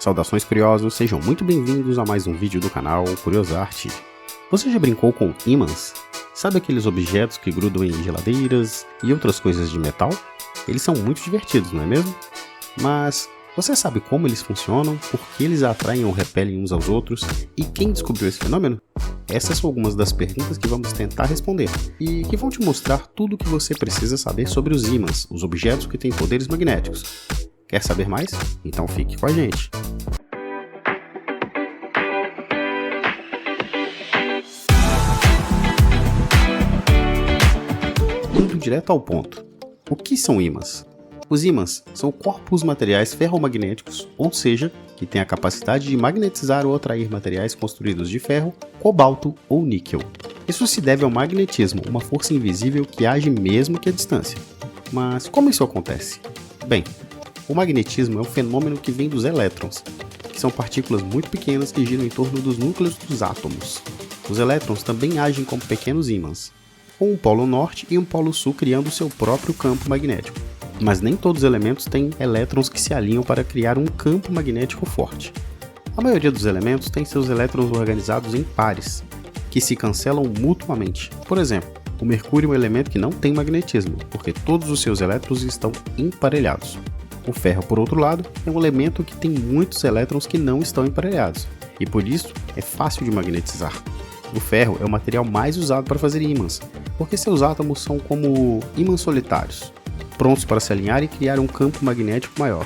Saudações curiosos, sejam muito bem-vindos a mais um vídeo do canal Curiosarte. Você já brincou com ímãs? Sabe aqueles objetos que grudam em geladeiras e outras coisas de metal? Eles são muito divertidos, não é mesmo? Mas você sabe como eles funcionam, por que eles atraem ou repelem uns aos outros e quem descobriu esse fenômeno? Essas são algumas das perguntas que vamos tentar responder e que vão te mostrar tudo o que você precisa saber sobre os ímãs, os objetos que têm poderes magnéticos. Quer saber mais? Então fique com a gente! Indo direto ao ponto. O que são ímãs? Os ímãs são corpos materiais ferromagnéticos, ou seja, que têm a capacidade de magnetizar ou atrair materiais construídos de ferro, cobalto ou níquel. Isso se deve ao magnetismo, uma força invisível que age mesmo que à distância. Mas como isso acontece? Bem, o magnetismo é um fenômeno que vem dos elétrons, que são partículas muito pequenas que giram em torno dos núcleos dos átomos. Os elétrons também agem como pequenos ímãs, com um polo norte e um polo sul criando seu próprio campo magnético. Mas nem todos os elementos têm elétrons que se alinham para criar um campo magnético forte. A maioria dos elementos tem seus elétrons organizados em pares, que se cancelam mutuamente. Por exemplo, o mercúrio é um elemento que não tem magnetismo, porque todos os seus elétrons estão emparelhados. O ferro, por outro lado, é um elemento que tem muitos elétrons que não estão emparelhados, e por isso é fácil de magnetizar. O ferro é o material mais usado para fazer ímãs, porque seus átomos são como ímãs solitários, prontos para se alinhar e criar um campo magnético maior.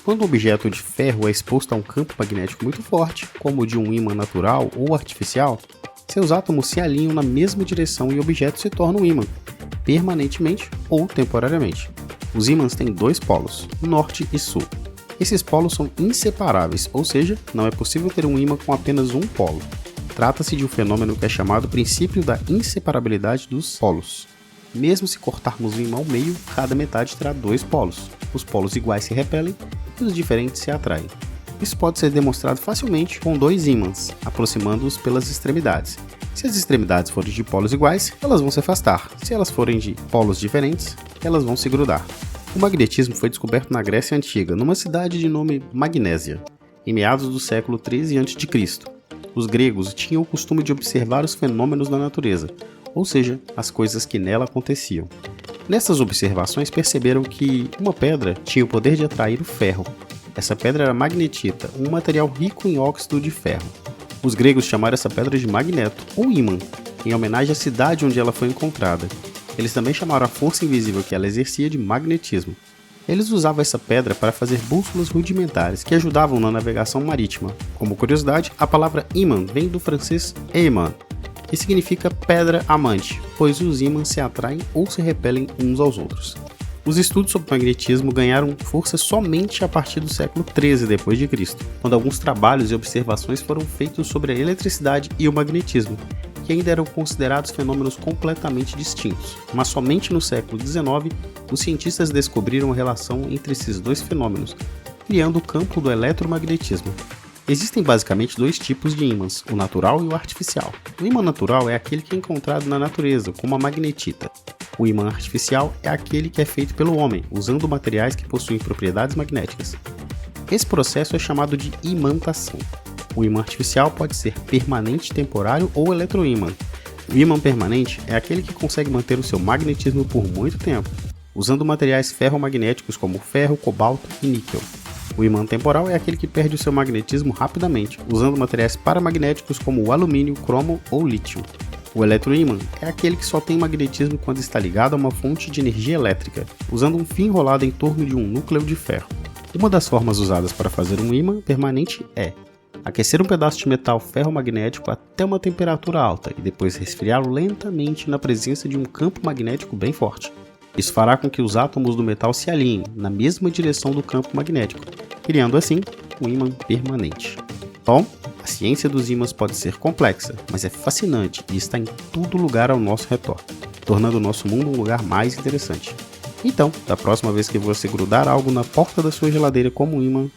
Quando um objeto de ferro é exposto a um campo magnético muito forte, como o de um ímã natural ou artificial, seus átomos se alinham na mesma direção e o objeto se torna um ímã, permanentemente ou temporariamente. Os ímãs têm dois polos, norte e sul. Esses polos são inseparáveis, ou seja, não é possível ter um ímã com apenas um polo. Trata-se de um fenômeno que é chamado princípio da inseparabilidade dos polos. Mesmo se cortarmos o ímã ao meio, cada metade terá dois polos. Os polos iguais se repelem e os diferentes se atraem. Isso pode ser demonstrado facilmente com dois ímãs, aproximando-os pelas extremidades. Se as extremidades forem de polos iguais, elas vão se afastar. Se elas forem de polos diferentes, elas vão se grudar. O magnetismo foi descoberto na Grécia Antiga, numa cidade de nome Magnésia, em meados do século 13 a.C. Os gregos tinham o costume de observar os fenômenos da natureza, ou seja, as coisas que nela aconteciam. Nessas observações perceberam que uma pedra tinha o poder de atrair o ferro. Essa pedra era magnetita, um material rico em óxido de ferro. Os gregos chamaram essa pedra de magneto, ou ímã, em homenagem à cidade onde ela foi encontrada. Eles também chamaram a força invisível que ela exercia de magnetismo. Eles usavam essa pedra para fazer bússolas rudimentares que ajudavam na navegação marítima. Como curiosidade, a palavra ímã vem do francês aimant, que significa pedra amante, pois os ímãs se atraem ou se repelem uns aos outros. Os estudos sobre magnetismo ganharam força somente a partir do século 13 d.C., quando alguns trabalhos e observações foram feitos sobre a eletricidade e o magnetismo, que ainda eram considerados fenômenos completamente distintos. Mas somente no século XIX, os cientistas descobriram a relação entre esses dois fenômenos, criando o campo do eletromagnetismo. Existem basicamente dois tipos de ímãs, o natural e o artificial. O ímã natural é aquele que é encontrado na natureza, como a magnetita. O ímã artificial é aquele que é feito pelo homem, usando materiais que possuem propriedades magnéticas. Esse processo é chamado de imantação. O ímã artificial pode ser permanente, temporário ou eletroímã. O ímã permanente é aquele que consegue manter o seu magnetismo por muito tempo, usando materiais ferromagnéticos como ferro, cobalto e níquel. O ímã temporal é aquele que perde o seu magnetismo rapidamente, usando materiais paramagnéticos como o alumínio, cromo ou lítio. O eletroímã é aquele que só tem magnetismo quando está ligado a uma fonte de energia elétrica, usando um fio enrolado em torno de um núcleo de ferro. Uma das formas usadas para fazer um ímã permanente é aquecer um pedaço de metal ferromagnético até uma temperatura alta e depois resfriá-lo lentamente na presença de um campo magnético bem forte. Isso fará com que os átomos do metal se alinhem na mesma direção do campo magnético, criando assim um ímã permanente. Bom, a ciência dos ímãs pode ser complexa, mas é fascinante e está em todo lugar ao nosso redor, tornando o nosso mundo um lugar mais interessante. Então, da próxima vez que você grudar algo na porta da sua geladeira como um ímã,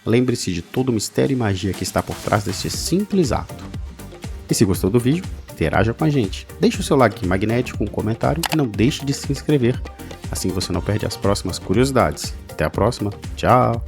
lembre-se de todo o mistério e magia que está por trás deste simples ato. E se gostou do vídeo, interaja com a gente. Deixe o seu like magnético, um comentário e não deixe de se inscrever. Assim você não perde as próximas curiosidades. Até a próxima. Tchau!